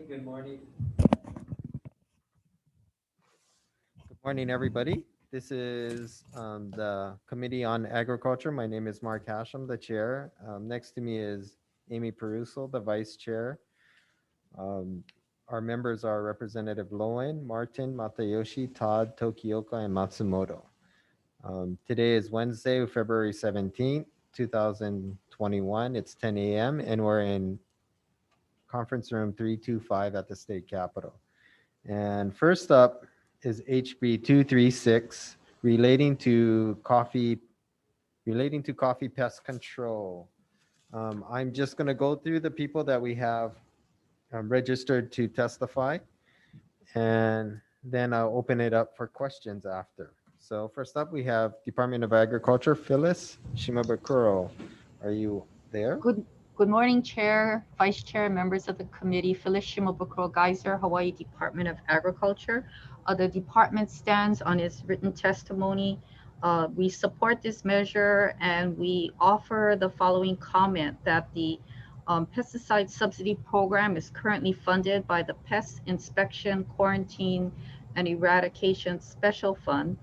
Good morning. Good morning, everybody. This is the Committee on Agriculture. My name is Mark Hashem, the chair. Next to me is Amy Peruso, the vice chair. Our members are Representative Lowen, Martin, Matayoshi, Todd, Tokioka, and Matsumoto. Today is Wednesday, February 17th, 2021. It's 10 a.m. and we're in conference room 325 at the state capitol. And first up is HB 236 relating to coffee pest control. I'm just going to go through the people that we have registered to testify, and then I'll open it up for questions after. So first up, we have Department of Agriculture, Phyllis Shimabukuro. Are you there? Good morning, Chair, Vice Chair, members of the committee. Phyllis Shimabukuro Geyser, Hawaii Department of Agriculture. The department stands on its written testimony. We support this measure and we offer the following comment that the pesticide subsidy program is currently funded by the Pest Inspection, Quarantine, and Eradication Special Fund.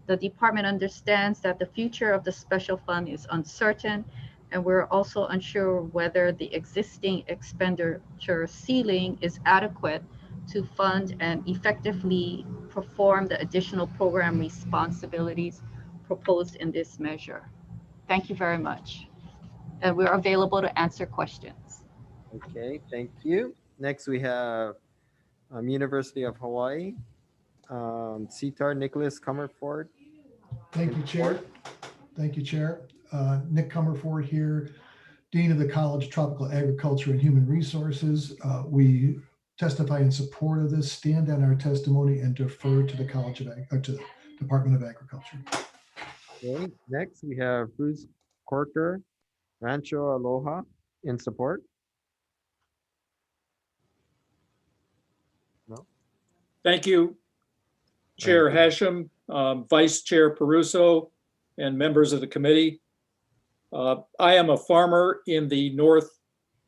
The department understands that the future of the special fund is uncertain, and we're also unsure whether the existing expenditure ceiling is adequate to fund and effectively perform the additional program responsibilities proposed in this measure. Thank you very much. And we're available to answer questions. Okay, thank you. Next, we have University of Hawaii, CTAR Nicholas Comerford. Thank you, Chair. Thank you, Chair. Nick Comerford here, Dean of the College of Tropical Agriculture and Human Resources. We testify in support of this, stand on our testimony, and defer to the to the Department of Agriculture. Okay, next we have Bruce Corker, Rancho Aloha, in support. No? Thank you, Chair Hashem, Vice Chair Peruso, and members of the committee. I am a farmer in the North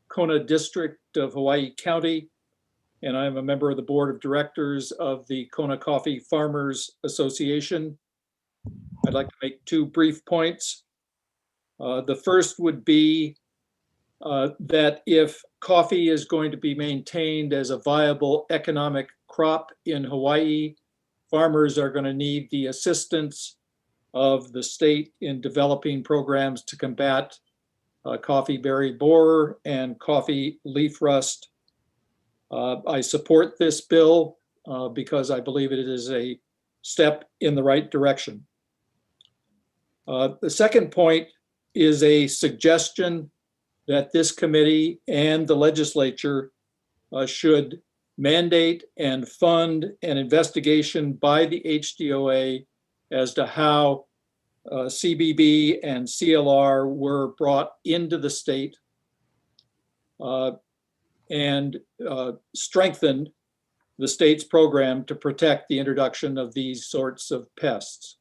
Kona District of Hawaii County, and I'm a member of the board of directors of the Kona Coffee Farmers Association. I'd like to make two brief points. The first would be that if coffee is going to be maintained as a viable economic crop in Hawaii, farmers are going to need the assistance of the state in developing programs to combat coffee berry borer and coffee leaf rust. I support this bill because I believe it is a step in the right direction. The second point is a suggestion that this committee and the legislature should mandate and fund an investigation by the HDOA as to how CBB and CLR were brought into the state and strengthened the state's program to protect the introduction of these sorts of pests.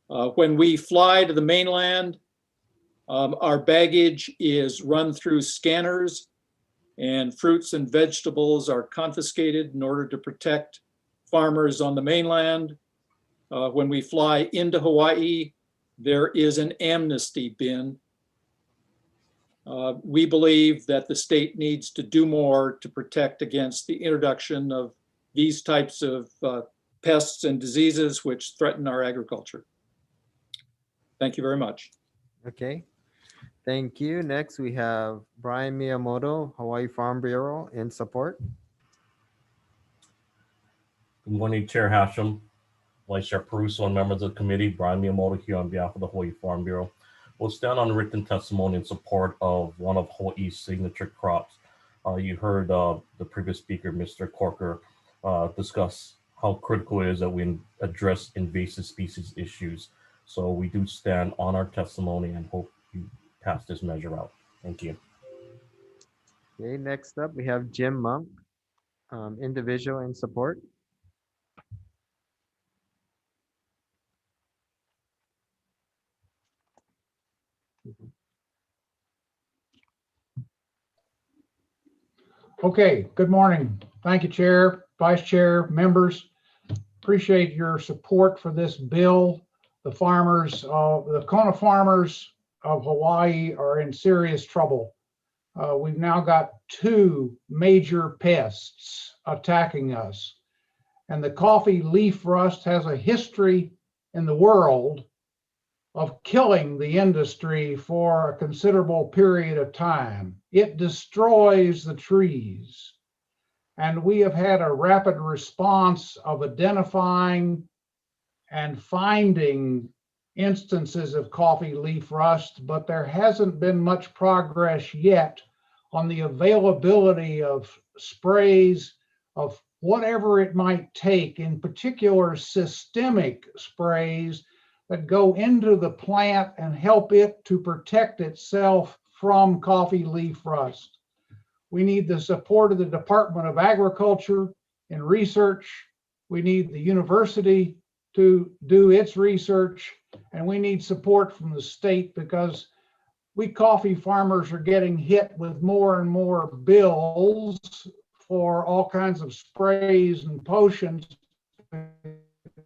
When we fly to the mainland, our baggage is run through scanners and fruits and vegetables are confiscated in order to protect farmers on the mainland. When we fly into Hawaii, there is an amnesty bin. We believe that the state needs to do more to protect against the introduction of these types of pests and diseases which threaten our agriculture. Thank you very much. Okay, thank you. Next, we have Brian Miyamoto, Hawaii Farm Bureau, in support. Good morning, Chair Hashem, Vice Chair Peruso, and members of the committee. Brian Miyamoto here on behalf of the Hawaii Farm Bureau. We'll stand on written testimony in support of one of Hawaii's signature crops. You heard the previous speaker, Mr. Corker, discuss how critical it is that we address invasive species issues. So we do stand on our testimony and hope you pass this measure out. Thank you. Okay, next up, we have Jim Monk, individual in support. Okay, good morning. Thank you, Chair, Vice Chair, members. Appreciate your support for this bill. The Kona farmers of Hawaii are in serious trouble. We've now got 2 major pests attacking us. And the coffee leaf rust has a history in the world of killing the industry for a considerable period of time. It destroys the trees. And we have had a rapid response of identifying and finding instances of coffee leaf rust, but there hasn't been much progress yet on the availability of sprays of whatever it might take, in particular systemic sprays that go into the plant and help it to protect itself from coffee leaf rust. We need the support of the Department of Agriculture in research. We need the university to do its research, and we need support from the state because we coffee farmers are getting hit with more and more bills for all kinds of sprays and potions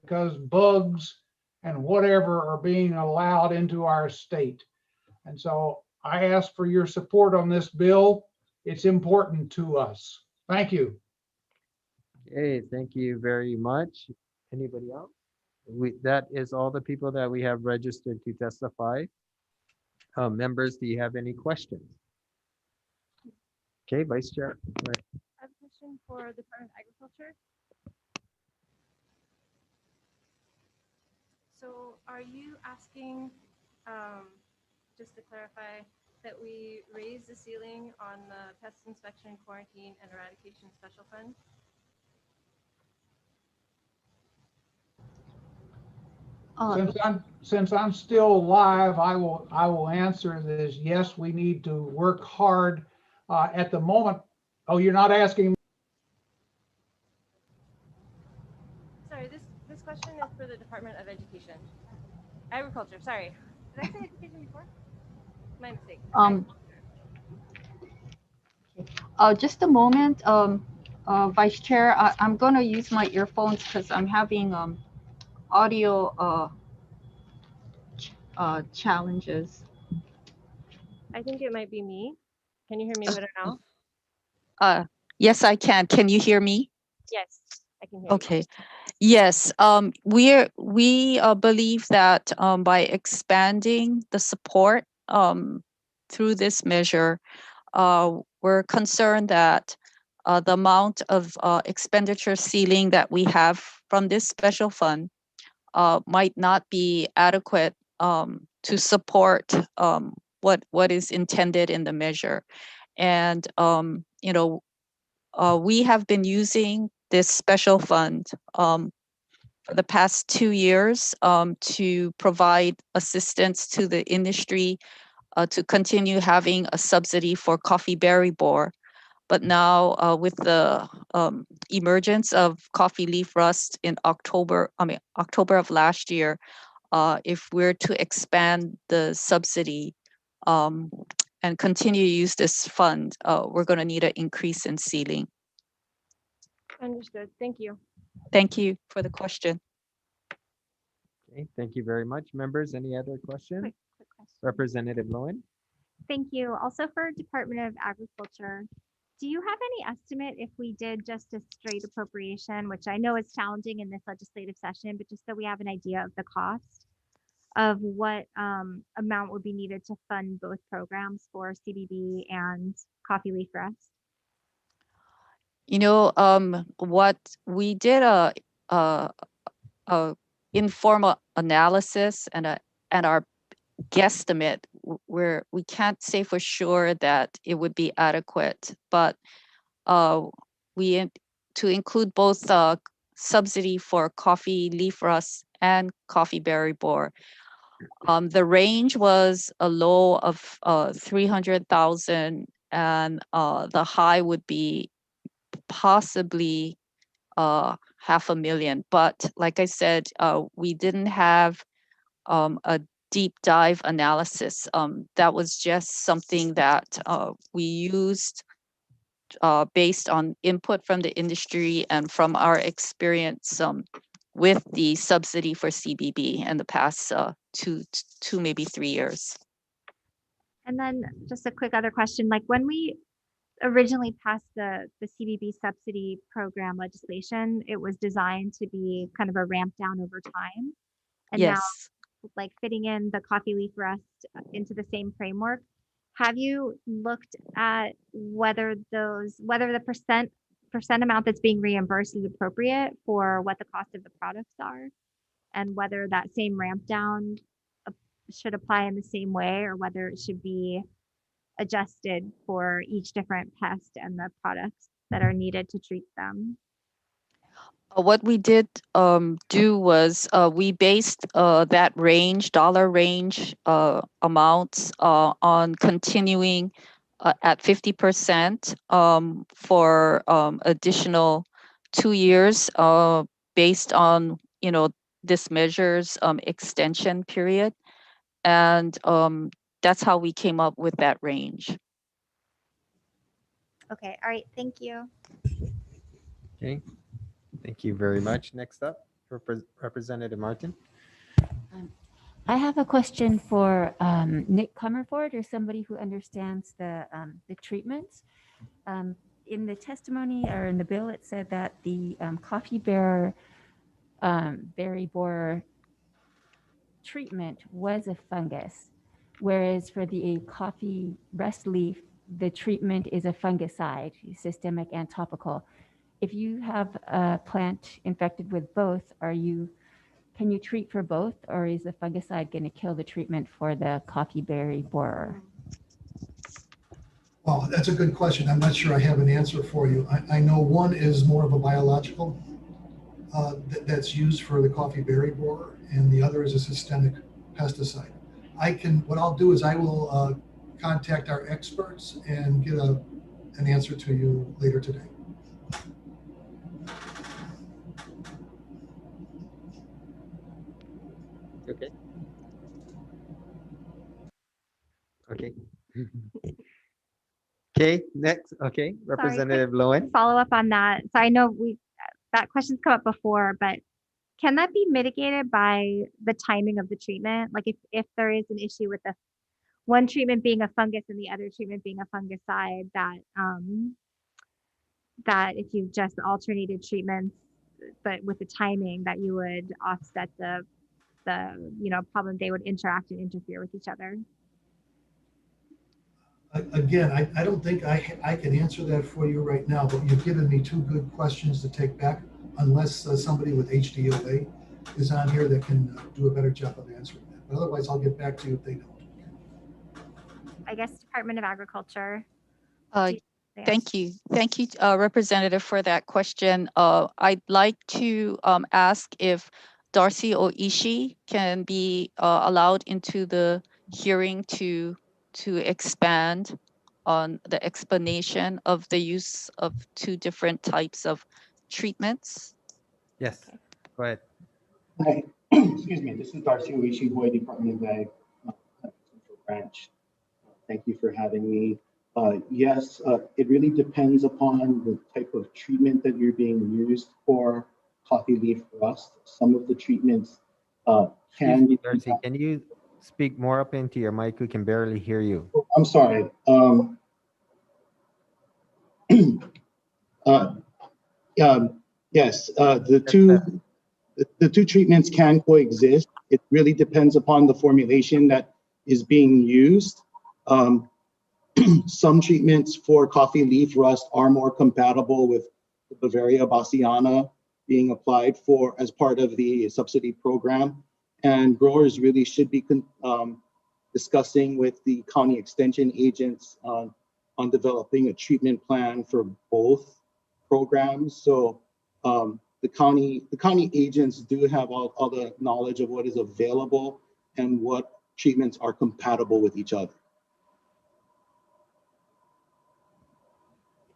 because bugs and whatever are being allowed into our state. And so I ask for your support on this bill. It's important to us. Thank you. Okay, thank you very much. Anybody else? That is all the people that we have registered to testify. Members, do you have any questions? Okay, Vice Chair. Go ahead. I have a question for the Department of Agriculture. So are you asking, just to clarify, that we raise the ceiling on the pest inspection, quarantine, and eradication special fund? Since I'm still live, I will answer this. Yes, we need to work hard at the moment. Oh, you're not asking? Sorry, this question is for the Department of Education. Agriculture, sorry. Did I say education before? My mistake. Just a moment, Vice Chair. I'm going to use my earphones because I'm having audio challenges. I think it might be me. Can you hear me better now? Yes, I can. Can you hear me? Yes, I can hear you. Okay. Yes, we believe that by expanding the support through this measure, we're concerned that the amount of expenditure ceiling that we have from this special fund might not be adequate to support what is intended in the measure. And we have been using this special fund for the past 2 years to provide assistance to the industry to continue having a subsidy for coffee berry borer. But now with the emergence of coffee leaf rust in October of last year, if we're to expand the subsidy and continue to use this fund, we're going to need an increase in ceiling. Understood. Thank you. Thank you for the question. Okay, thank you very much. Members, any other questions? Quick question. Representative Lowen? Thank you. Also for Department of Agriculture, do you have any estimate if we did just a straight appropriation, which I know is challenging in this legislative session, but just so we have an idea of the cost of what amount would be needed to fund both programs for CBB and coffee leaf rust? What we did a informal analysis and our guesstimate where we can't say for sure that it would be adequate, but to include both subsidy for coffee leaf rust and coffee berry borer. The range was a low of 300,000 and the high would be possibly $500,000. But like I said, we didn't have a deep dive analysis. That was just something that we used based on input from the industry and from our experience with the subsidy for CBB in the past two, maybe 3 years. And then just a quick other question, like when we originally passed the CBB subsidy program legislation, it was designed to be kind of a ramp down over time. And now, Yes. like fitting in the coffee leaf rust into the same framework, have you looked at whether the percent amount that's being reimbursed is appropriate for what the cost of the products are, and whether that same ramp down should apply in the same way, or whether it should be adjusted for each different pest and the products that are needed to treat them? What we did do was we based that dollar range amounts on continuing at 50% for additional 2 years based on, this measure's extension period. And that's how we came up with that range. Okay, all right, thank you. Okay, thank you very much. Next up, Representative Martin. I have a question for Nick Comerford, or somebody who understands the treatments. In the testimony or in the bill, it said that the coffee bearer berry borer treatment was a fungus, whereas for the coffee rust leaf, the treatment is a fungicide, systemic and topical. If you have a plant infected with both, can you treat for both, or is the fungicide going to kill the treatment for the coffee berry borer? Well, that's a good question. I'm not sure I have an answer for you. I know one is more of a biological that's used for the coffee berry borer, and the other is a systemic pesticide. What I'll do is I will contact our experts and get an answer to you later today. Okay. Okay. Okay, next. Okay, Representative Lowen. Follow up on that. So I know that question's come up before, but can that be mitigated by the timing of the treatment? Like if there is an issue with the one treatment being a fungus and the other treatment being a fungicide, that if you just alternated treatments, but with the timing, that you would offset the problem, they would interact and interfere with each other? Again, I don't think I can answer that for you right now, but you've given me two good questions to take back, unless somebody with HDOA is on here that can do a better job of answering that. But otherwise, I'll get back to you if they don't. I guess Department of Agriculture. Thank you. Thank you, Representative, for that question. I'd like to ask if Darcy Oishi can be allowed into the hearing to expand on the explanation of the use of two different types of treatments. Yes, go ahead. Hi, excuse me. This is Darcy Oishi, Hawai'i Department of Ag, Central Branch. Thank you for having me. Yes, it really depends upon the type of treatment that you're being used for coffee leaf rust. Some of the treatments can be. Darcy, can you speak more up into your mic? We can barely hear you. I'm sorry. Yes, the two treatments can coexist. It really depends upon the formulation that is being used. Some treatments for coffee leaf rust are more compatible with the Bavaria bassiana being applied for as part of the subsidy program. And growers really should be discussing with the county extension agents on developing a treatment plan for both programs. So the county agents do have all the knowledge of what is available and what treatments are compatible with each other.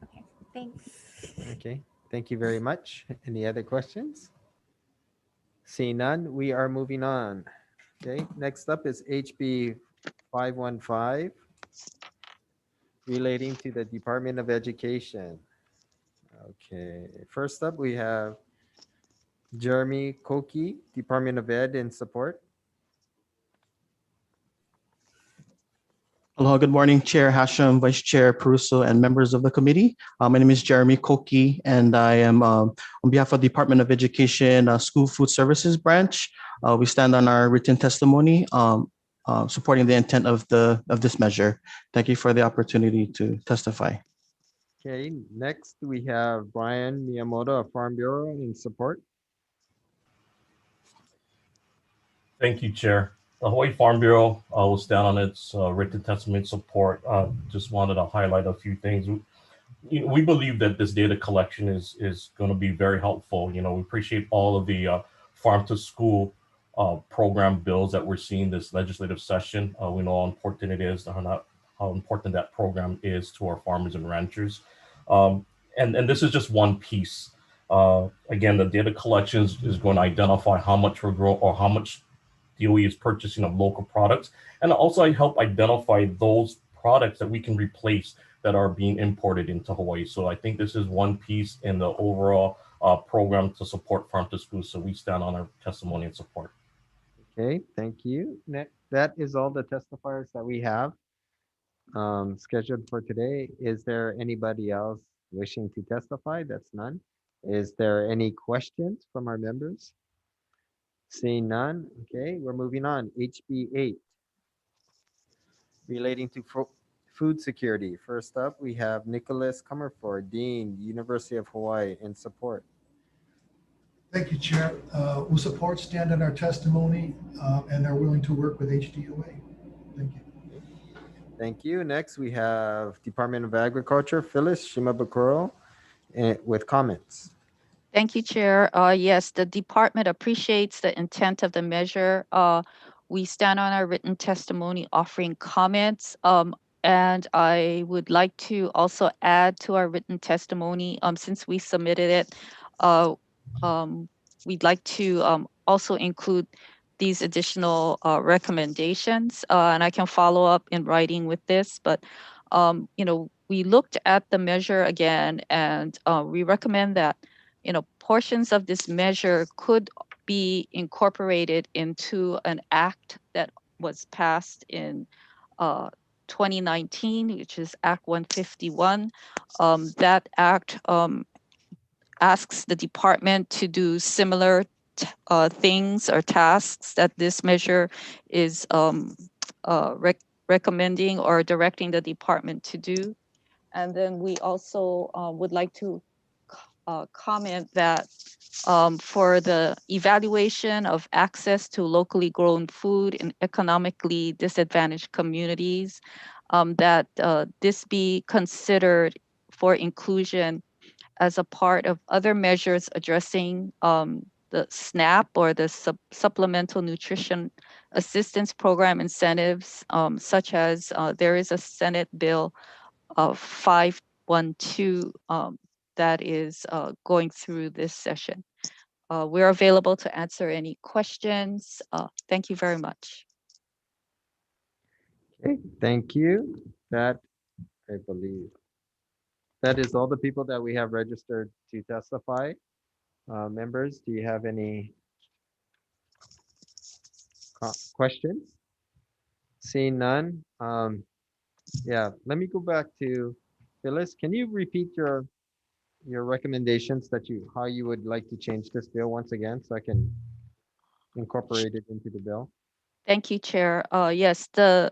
Okay, thanks. Okay, thank you very much. Any other questions? Seeing none, we are moving on. Okay, next up is HB 515. relating to the Department of Education. Okay, first up, we have Jeremy Koki, Department of Ed in support. Hello, good morning, Chair Hashem, Vice Chair Peruso, and members of the committee. My name is Jeremy Koki, and I am on behalf of Department of Education School Food Services Branch. We stand on our written testimony supporting the intent of this measure. Thank you for the opportunity to testify. Okay, next we have Brian Miyamoto of Farm Bureau in support. Thank you, Chair. The Hawaii Farm Bureau will stand on its written testimony support. Just wanted to highlight a few things. We believe that this data collection is going to be very helpful. We appreciate all of the farm to school program bills that we're seeing this legislative session. We know how important it is, how important that program is to our farmers and ranchers. And this is just one piece. Again, the data collections is going to identify how much we're growing or how much DOE is purchasing of local products, and also help identify those products that we can replace that are being imported into Hawaii. So I think this is one piece in the overall program to support farm to school. So we stand on our testimony and support. Okay, thank you. That is all the testifiers that we have scheduled for today. Is there anybody else wishing to testify? That's none. Is there any questions from our members? Seeing none, okay, we're moving on. HB 8, relating to food security. First up, we have Nicholas Comerford, Dean, University of Hawaii, in support. Thank you, Chair. We'll support, stand on our testimony, and are willing to work with HDOA. Thank you. Thank you. Next, we have Department of Agriculture, Phyllis Shimabukuro, with comments. Thank you, Chair. Yes, the department appreciates the intent of the measure. We stand on our written testimony offering comments. And I would like to also add to our written testimony, since we submitted it, we'd like to also include these additional recommendations. And I can follow up in writing with this, but we looked at the measure again, and we recommend that portions of this measure could be incorporated into an act that was passed in 2019, which is Act 151. That act asks the department to do similar things or tasks that this measure is recommending or directing the department to do. And then we also would like to comment that for the evaluation of access to locally grown food in economically disadvantaged communities, that this be considered for inclusion as a part of other measures addressing the SNAP or the Supplemental Nutrition Assistance Program incentives, such as there is a Senate Bill 512 that is going through this session. We're available to answer any questions. Thank you very much. Okay, thank you. That, I believe, that is all the people that we have registered to testify. Members, do you have any questions? Seeing none. Yeah, let me go back to Phyllis. Can you repeat your recommendations how you would like to change this bill once again, so I can incorporate it into the bill? Thank you, Chair. Yes, the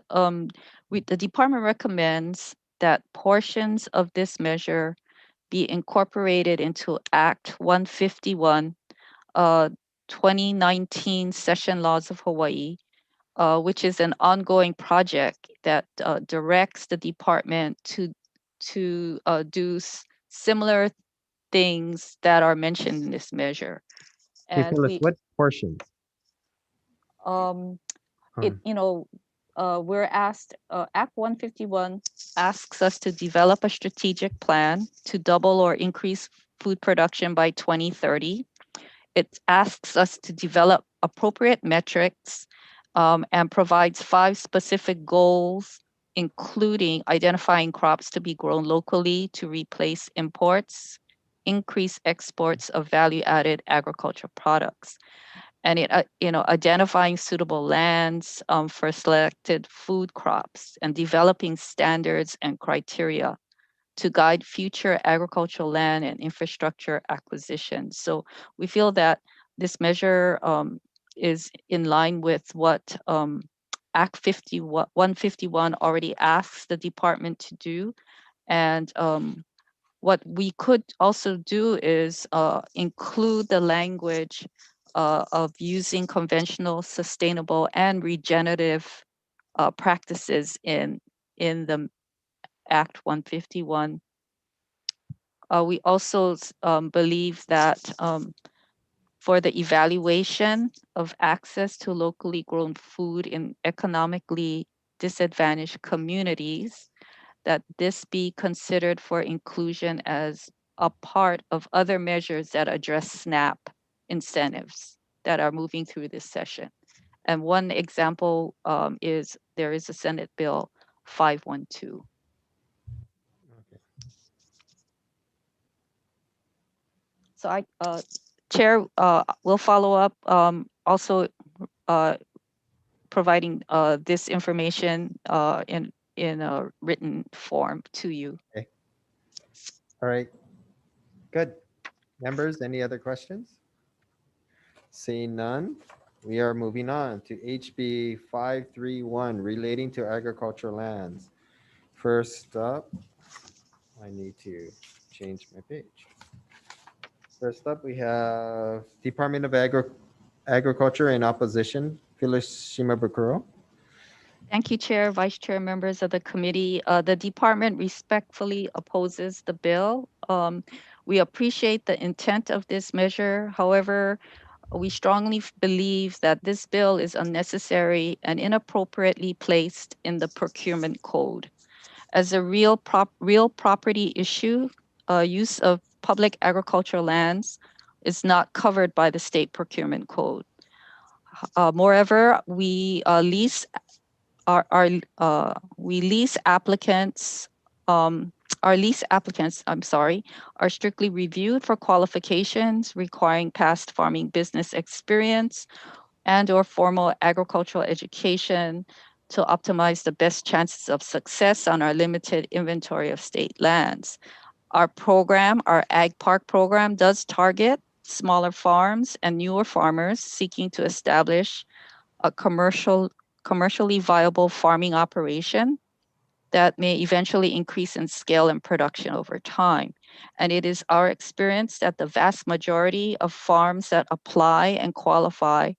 department recommends that portions of this measure be incorporated into Act 151, 2019 Session Laws of Hawaii, which is an ongoing project that directs the department to do similar things that are mentioned in this measure. Okay, And Phyllis, what portions? We're asked, Act 151 asks us to develop a strategic plan to double or increase food production by 2030. It asks us to develop appropriate metrics and provides 5 specific goals including identifying crops to be grown locally to replace imports, increase exports of value-added agricultural products, and identifying suitable lands for selected food crops and developing standards and criteria to guide future agricultural land and infrastructure acquisition. So we feel that this measure is in line with what Act 151 already asks the department to do. And what we could also do is include the language of using conventional, sustainable, and regenerative practices in the Act 151. We also believe that for the evaluation of access to locally grown food in economically disadvantaged communities, that this be considered for inclusion as a part of other measures that address SNAP incentives that are moving through this session. And one example is there is a Senate Bill 512. Okay. So Chair will follow up also providing this information in a written form to you. Okay. All right. Good. Members, any other questions? Seeing none, we are moving on to HB 531 relating to agricultural lands. First up, I need to change my page. First up, we have Department of Agriculture in opposition, Phyllis Shimabukuro. Thank you, Chair, Vice Chair, members of the committee. The department respectfully opposes the bill. We appreciate the intent of this measure. However, we strongly believe that this bill is unnecessary and inappropriately placed in the procurement code. As a real property issue, use of public agricultural lands is not covered by the state procurement code. Moreover, we lease applicants. Our lease applicants, are strictly reviewed for qualifications requiring past farming business experience and/or formal agricultural education to optimize the best chances of success on our limited inventory of state lands. Our program, our Ag Park program, does target smaller farms and newer farmers seeking to establish a commercially viable farming operation that may eventually increase in scale and production over time. And it is our experience that the vast majority of farms that apply and qualify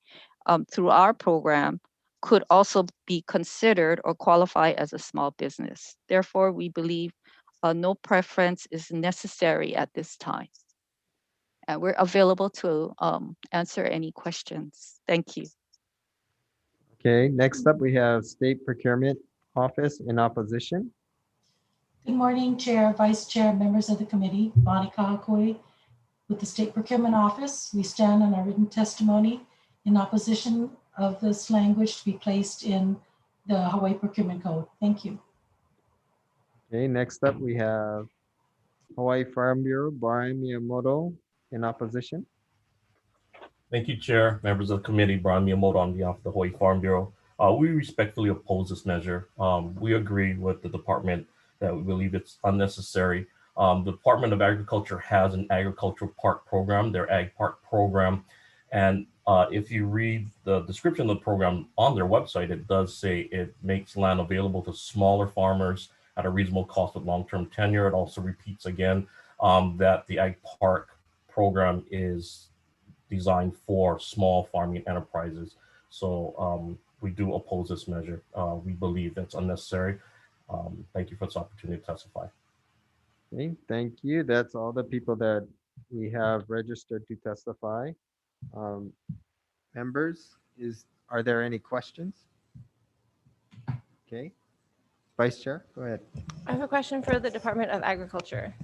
through our program could also be considered or qualify as a small business. Therefore, we believe no preference is necessary at this time. And we're available to answer any questions. Thank you. Okay, next up, we have State Procurement Office in opposition. Good morning, Chair, Vice Chair, members of the committee. Bonnie Kahakoi with the State Procurement Office. We stand on our written testimony in opposition of this language to be placed in the Hawaii Procurement Code. Thank you. Okay, next up, we have Hawaii Farm Bureau, Brian Miyamoto in opposition. Thank you, Chair, members of the committee. Brian Miyamoto on behalf of the Hawaii Farm Bureau. We respectfully oppose this measure. We agree with the department that we believe it's unnecessary. The Department of Agriculture has an agricultural park program, their Ag Park program. And if you read the description of the program on their website, it does say it makes land available to smaller farmers at a reasonable cost with long-term tenure. It also repeats again that the Ag Park program is designed for small farming enterprises. So we do oppose this measure. We believe that's unnecessary. Thank you for this opportunity to testify. Okay, thank you. That's all the people that we have registered to testify. Members, are there any questions? Okay, Vice Chair, go ahead. I have a question for the Department of Agriculture.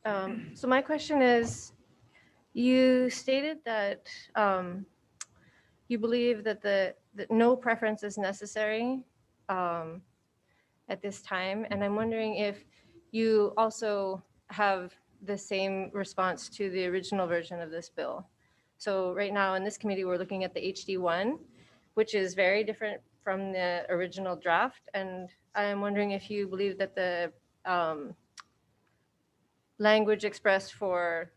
So my question is, you stated that you believe that no preference is necessary at this time. And I'm wondering if you also have the same response to the original version of this bill. So right now in this committee, we're looking at the HD1, which is very different from the original draft. And I'm wondering if you believe that the language expressed for,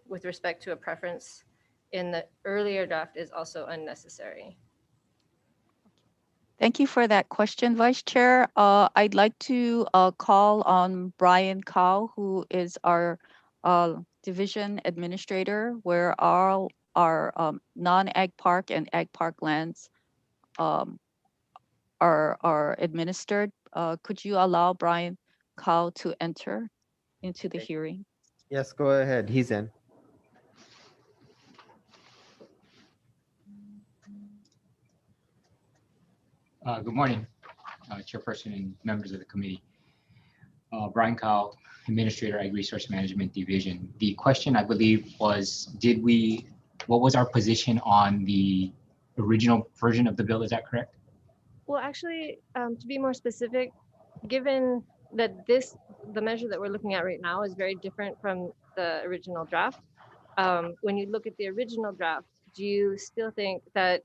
with respect to a preference in the earlier draft is also unnecessary. Thank you for that question, Vice Chair. I'd like to call on Brian Cow, who is our division administrator, where all our non-ag park and ag park lands are administered. Could you allow Brian Cow to enter into the Okay. hearing? Yes, go ahead. He's in. Good morning, Chairperson and members of the committee. Brian Cowell, Administrator, Ag Resource Management Division. The question, I believe, was, what was our position on the original version of the bill? Is that correct? Well, actually, to be more specific, given that the measure that we're looking at right now is very different from the original draft, when you look at the original draft, do you still think that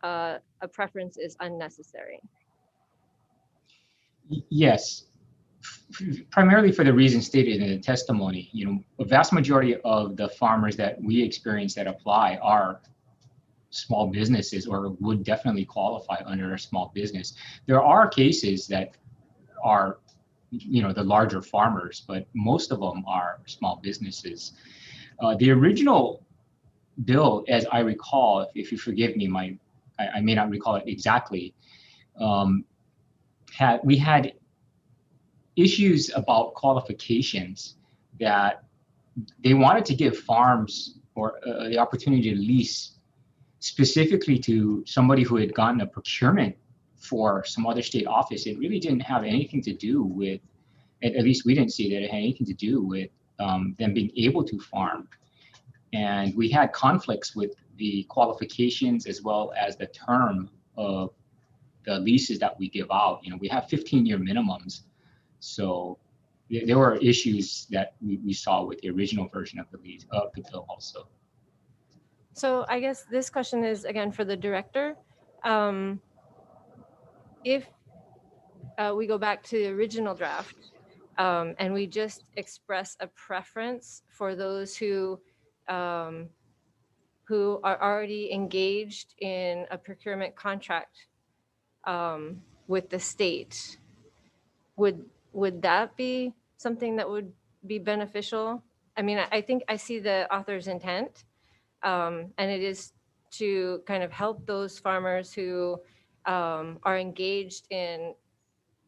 a preference is unnecessary? Yes, primarily for the reasons stated in the testimony. A vast majority of the farmers that we experience that apply are small businesses or would definitely qualify under a small business. There are cases that are, the larger farmers, but most of them are small businesses. The original bill, as I recall, if you forgive me, I may not recall it exactly, we had issues about qualifications that they wanted to give farms or the opportunity to lease specifically to somebody who had gotten a procurement for some other state office. It really didn't have anything to do with, at least we didn't see that it had anything to do with them being able to farm. And we had conflicts with the qualifications as well as the term of the leases that we give out. We have 15-year minimums. So there were issues that we saw with the original version of the bill also. So I guess this question is again for the director. If we go back to the original draft and we just express a preference for those who are already engaged in a procurement contract with the state, would that be something that would be beneficial? I think I see the author's intent, and it is to kind of help those farmers who are engaged in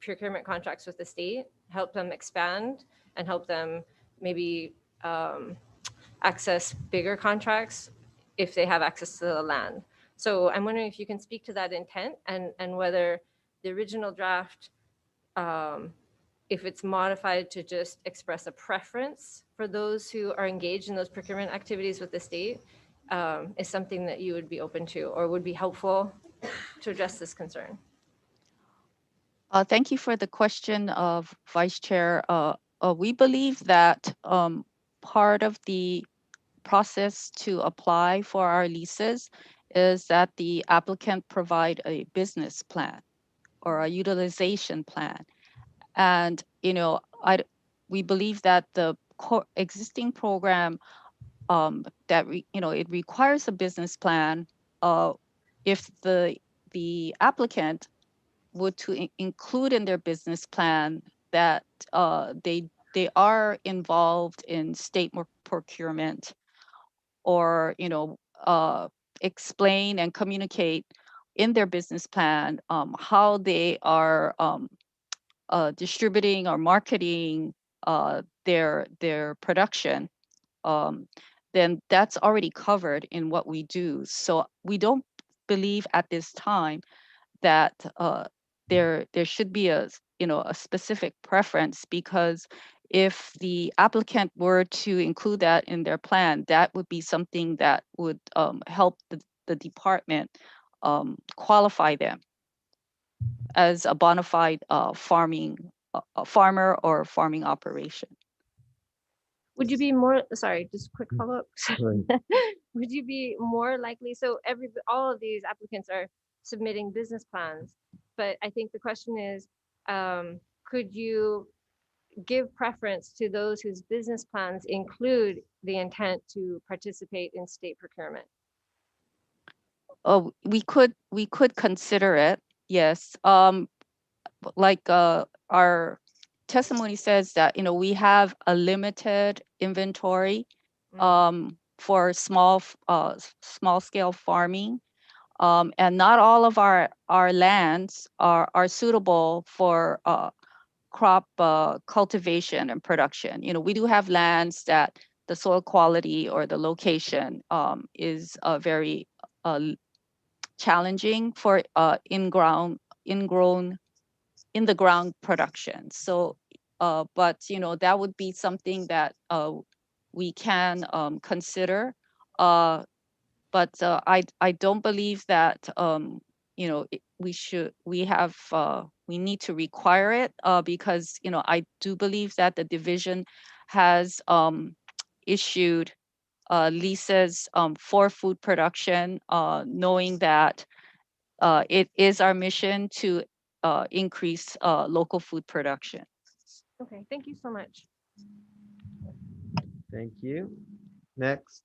procurement contracts with the state, help them expand and help them maybe access bigger contracts if they have access to the land. So I'm wondering if you can speak to that intent and whether the original draft, if it's modified to just express a preference for those who are engaged in those procurement activities with the state, is something that you would be open to or would be helpful to address this concern. Thank you for the question of Vice Chair. We believe that part of the process to apply for our leases is that the applicant provide a business plan or a utilization plan. And, we believe that the existing program that, it requires a business plan. If the applicant would to include in their business plan that they are involved in state procurement, or explain and communicate in their business plan how they are distributing or marketing their production, then that's already covered in what we do. So we don't believe at this time that there should be a specific preference, because if the applicant were to include that in their plan, that would be something that would help the department qualify them. as a bona fide farmer or farming operation. Would you be more, sorry, just quick follow-up. Right. Would you be more likely, so all of these applicants are submitting business plans, but I think the question is, could you give preference to those whose business plans include the intent to participate in state procurement? Oh, we could consider it, yes. Like our testimony says that, we have a limited inventory for small scale farming. And not all of our lands are suitable for crop cultivation and production. We do have lands that the soil quality or the location is very challenging for in the ground production. So, but that would be something that we can consider. But I don't believe that we need to require it because I do believe that the division has issued leases for food production, knowing that it is our mission to increase local food production. Okay, thank you so much. Thank you. Next.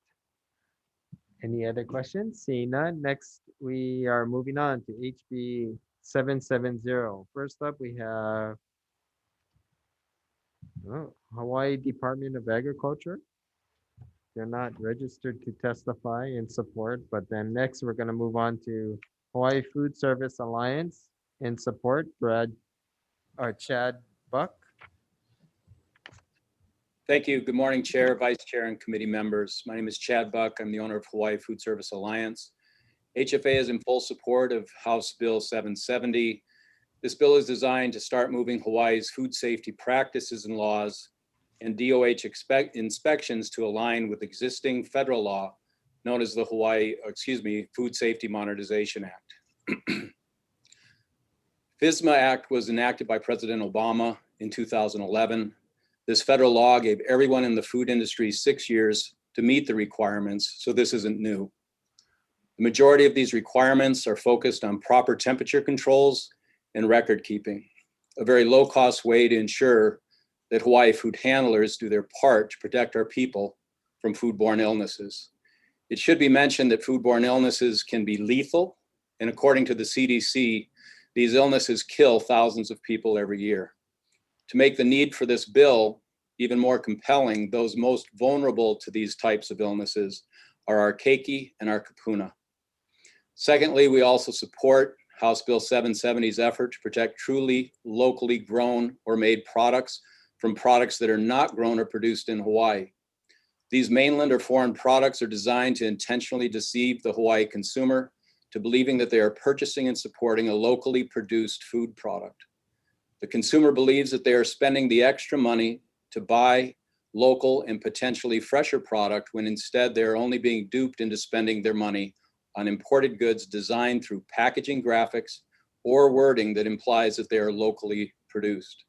Any other questions? Seeing none. Next, we are moving on to HB 770. First up, we have Hawaii Department of Agriculture. They're not registered to testify in support, but then next we're going to move on to Hawaii Food Service Alliance in support, Chad Buck. Thank you. Good morning, Chair, Vice Chair, and committee members. My name is Chad Buck. I'm the owner of Hawaii Food Service Alliance. HFA is in full support of House Bill 770. This bill is designed to start moving Hawaii's food safety practices and laws and DOH inspections to align with existing federal law known as the Food Safety Monetization Act. FSMA Act was enacted by President Obama in 2011. This federal law gave everyone in the food industry 6 years to meet the requirements, so this isn't new. The majority of these requirements are focused on proper temperature controls and record keeping, a very low-cost way to ensure that Hawaii food handlers do their part to protect our people from foodborne illnesses. It should be mentioned that foodborne illnesses can be lethal, and according to the CDC, these illnesses kill thousands of people every year. To make the need for this bill even more compelling, those most vulnerable to these types of illnesses are our keiki and our kupuna. Secondly, we also support House Bill 770's effort to protect truly locally grown or made products from products that are not grown or produced in Hawaii. These mainland or foreign products are designed to intentionally deceive the Hawaii consumer to believing that they are purchasing and supporting a locally produced food product. The consumer believes that they are spending the extra money to buy local and potentially fresher product when instead they are only being duped into spending their money on imported goods designed through packaging graphics or wording that implies that they are locally produced.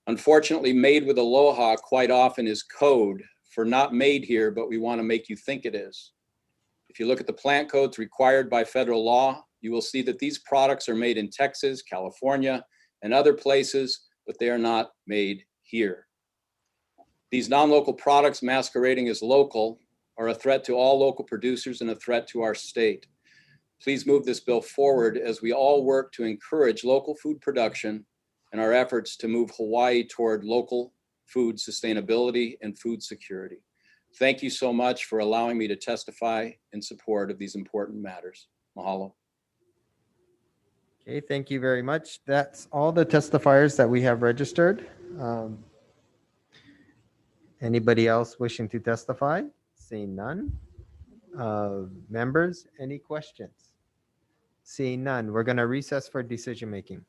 Unfortunately, made with aloha quite often is code for not made here, but we want to make you think it is. If you look at the plant codes required by federal law, you will see that these products are made in Texas, California, and other places, but they are not made here. These non-local products masquerading as local are a threat to all local producers and a threat to our state. Please move this bill forward as we all work to encourage local food production and our efforts to move Hawaii toward local food sustainability and food security. Thank you so much for allowing me to testify in support of these important matters. Mahalo. Okay, thank you very much. That's all the testifiers that we have registered. Anybody else wishing to testify? Seeing none. Members, any questions? Seeing none, we're going to recess for decision making.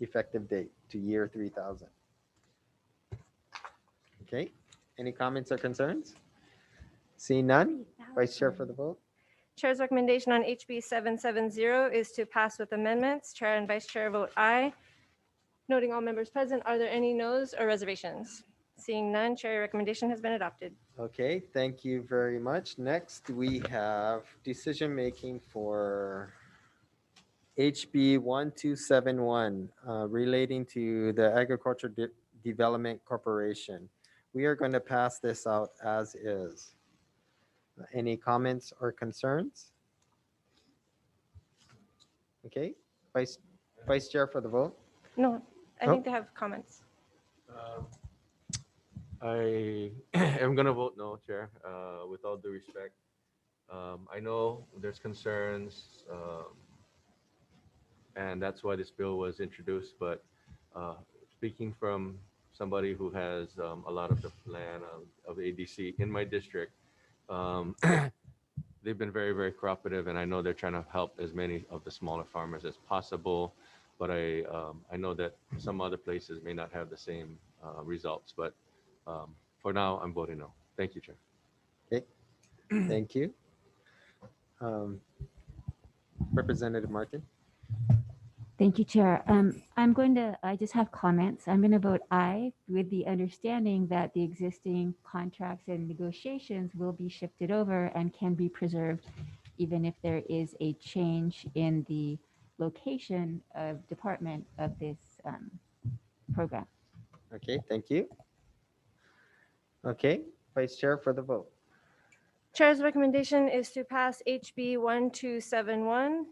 effective date to year 3000. Okay, any comments or concerns? Seeing none, Vice Chair for the vote. Chair's recommendation on HB 770 is to pass with amendments. Chair and Vice Chair vote aye. Noting all members present, are there any noes or reservations? Seeing none, Chair, your recommendation has been adopted. Okay, thank you very much. Next, we have decision-making for HB 1271 relating to the Agriculture Development Corporation. We are going to pass this out as is. Any comments or concerns? Okay, Vice Chair for the vote. No, I Oh. think they have comments. I am gonna vote no, Chair, with all due respect. I know there's concerns, and that's why this bill was introduced, but speaking from somebody who has a lot of the land of ADC in my district, they've been very, very cooperative, and I know they're trying to help as many of the smaller farmers as possible. But I know that some other places may not have the same results. But for now, I'm voting no. Thank you, Chair. Okay, thank you. Representative Martin. Thank you, Chair. I just have comments. I'm going to vote aye with the understanding that the existing contracts and negotiations will be shifted over and can be preserved even if there is a change in the location of department of this program. Okay, thank you. Okay, Vice Chair for the vote. Chair's recommendation is to pass HB 1271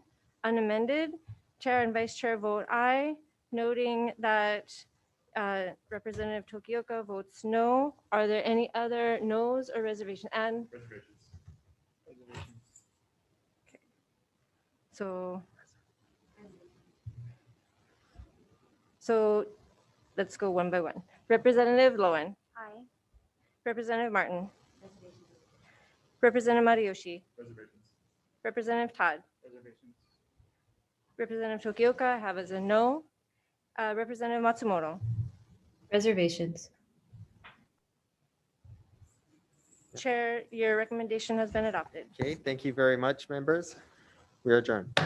unamended. Chair and Vice Chair vote aye, noting that Representative Tokioka votes no. Are there any other noes or reservations? And okay. So let's go one by one. Representative Lowen. Aye. Representative Martin. Representative Mariyoshi. Representative Todd. Representative Tokioka, I have as a no. Representative Matsumoto. Reservations. Chair, your recommendation has been adopted. Okay, thank you very much, members. We are adjourned.